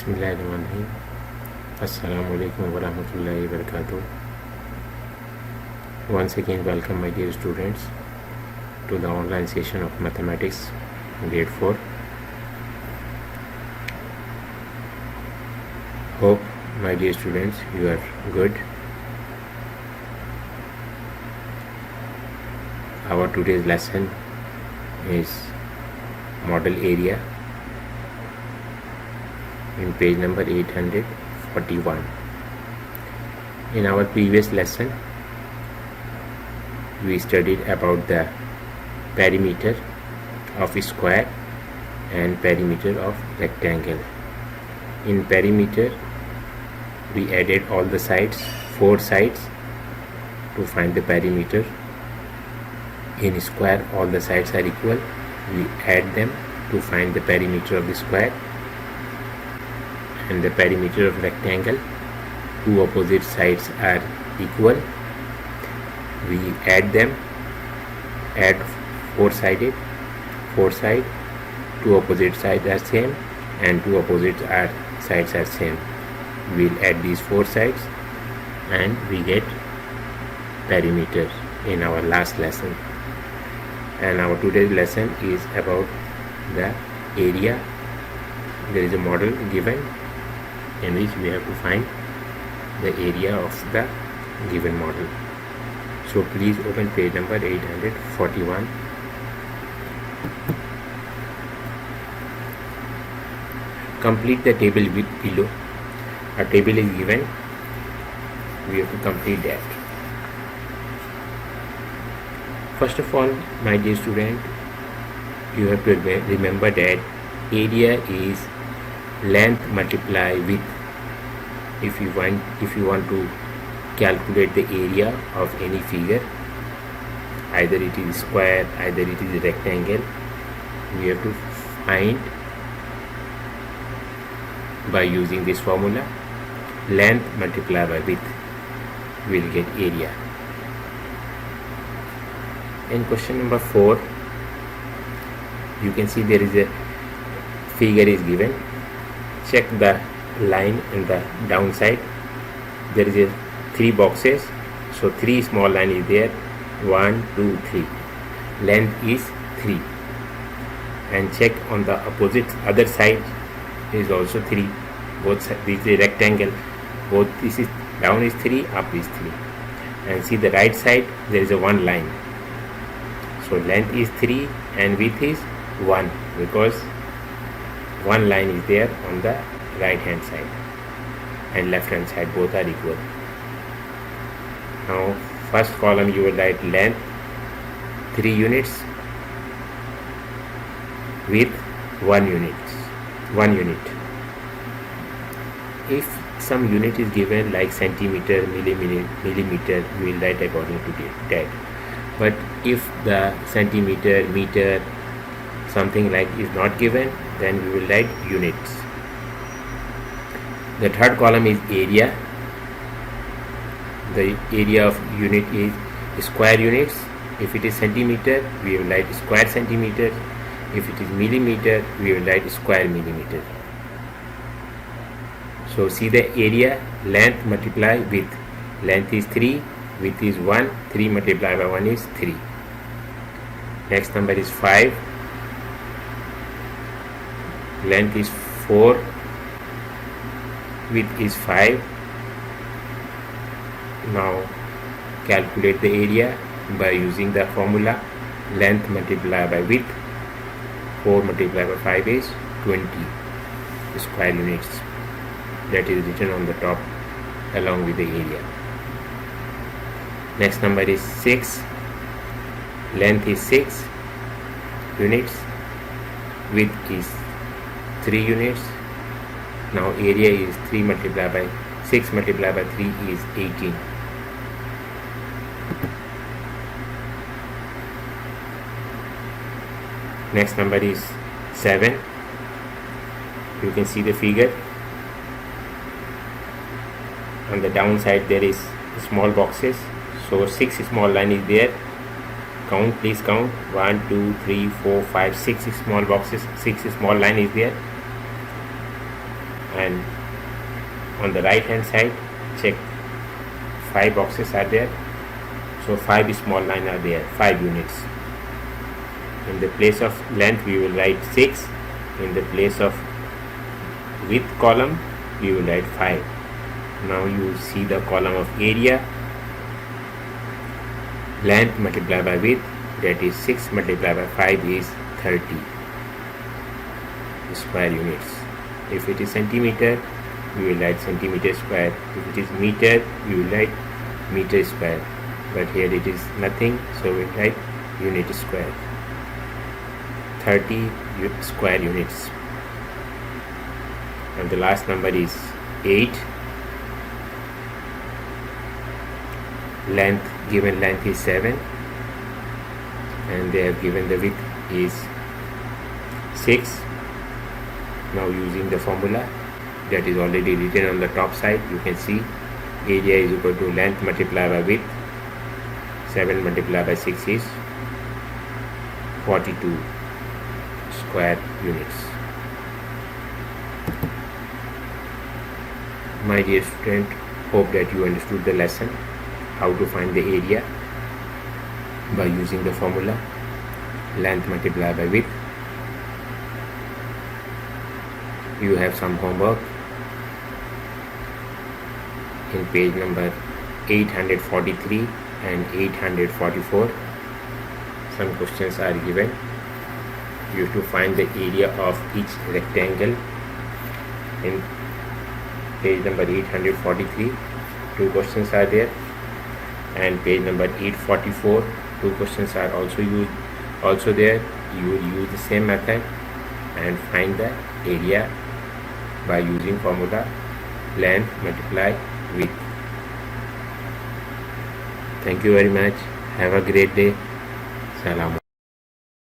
Bismillahirrahmanirrahim. Assalamu alaikum wa rahmatullahi wa barakatuh. Once again, welcome my dear students to the online session of mathematics grade 4. Hope my dear students you are good. Our today's lesson is model area in page number 841. In our previous lesson we studied about the perimeter of a square and perimeter of rectangle. In perimeter we added all the sides, 4 sides, to find the perimeter. In square all the sides are equal, we add them to find the perimeter of the square. And the perimeter of rectangle, 2 opposite sides are equal, we add them, add 4 side, 2 opposite sides are same and 2 opposite sides are same. We'll add these 4 sides and we get perimeter in our last lesson. And our today's lesson is about the area. There is a model given in which we have to find the area of the given model. So please open page number 841. Complete the table below. A table is given, we have to complete that. First of all, my dear student, you have to remember that area is length multiply width. If you want to calculate the area of any figure, either it is square, either it is rectangle, we have to find by using this formula, length multiply by width, we will get area. In question number 4, you can see there is a figure is given. Check the line in the downside. There is a 3 boxes, so 3 small line is there. 1, 2, 3. Length is 3. And check on the opposite other side is also 3. Both sides, this is a rectangle. Both this is down is 3, up is 3. And see the right side, there is a 1 line. So length is 3 and width is 1 because 1 line is there on the right hand side and left hand side, both are equal. Now first column you will write length 3 units, width 1 unit. If some unit is given like centimeter, millimeter, we will write according to that. But if the centimeter, meter, something like is not given, then we will write units. The third column is area. The area of unit is square units. If it is centimeter, we will write square centimeter. If it is millimeter, we will write square millimeter. So see the area, length multiply width. Length is 3, width is 1, 3 multiplied by 1 is 3. Next number is 5. Length is 4, width is 5. Now calculate the area by using the formula length multiplied by width. 4 multiplied by 5 is 20 square units. That is written on the top along with the area. Next number is 6. Length is 6 units, width is 3 units. Now area is 3 multiplied by 6 multiplied by 3 is 18. Next number is 7. You can see the figure. On the downside there is small boxes, so 6 small line is there. Count, please count. 1, 2, 3, 4, 5, 6 small boxes, 6 small line is there. and on the right hand side check 5 boxes are there, so 5 small line are there, 5 units. In the place of length we will write 6, in the place of width column we will write 5. Now you see the column of area, length multiplied by width, that is 6 multiplied by 5 is 30 square units. If it is centimeter, we will write centimeter square. If it is meter, we will write meter square. But here it is nothing, so we will write unit square. 30 square units. And the last number is 8. Length, given length is 7, and they have given the width is 6. Now using the formula that is already written on the top side, you can see area is equal to length multiplied by width. 7 multiplied by 6 is 42 square units. My dear student, hope that you understood the lesson, how to find the area by using the formula length multiplied by width. You have some homework in page number 843 and 844. Some questions are given. You have to find the area of each rectangle. In page number 843, 2 questions are there, and page number 844, 2 questions are also there. You will use the same method and find the area by using formula length multiply width. Thank you very much. Have a great day. Salam.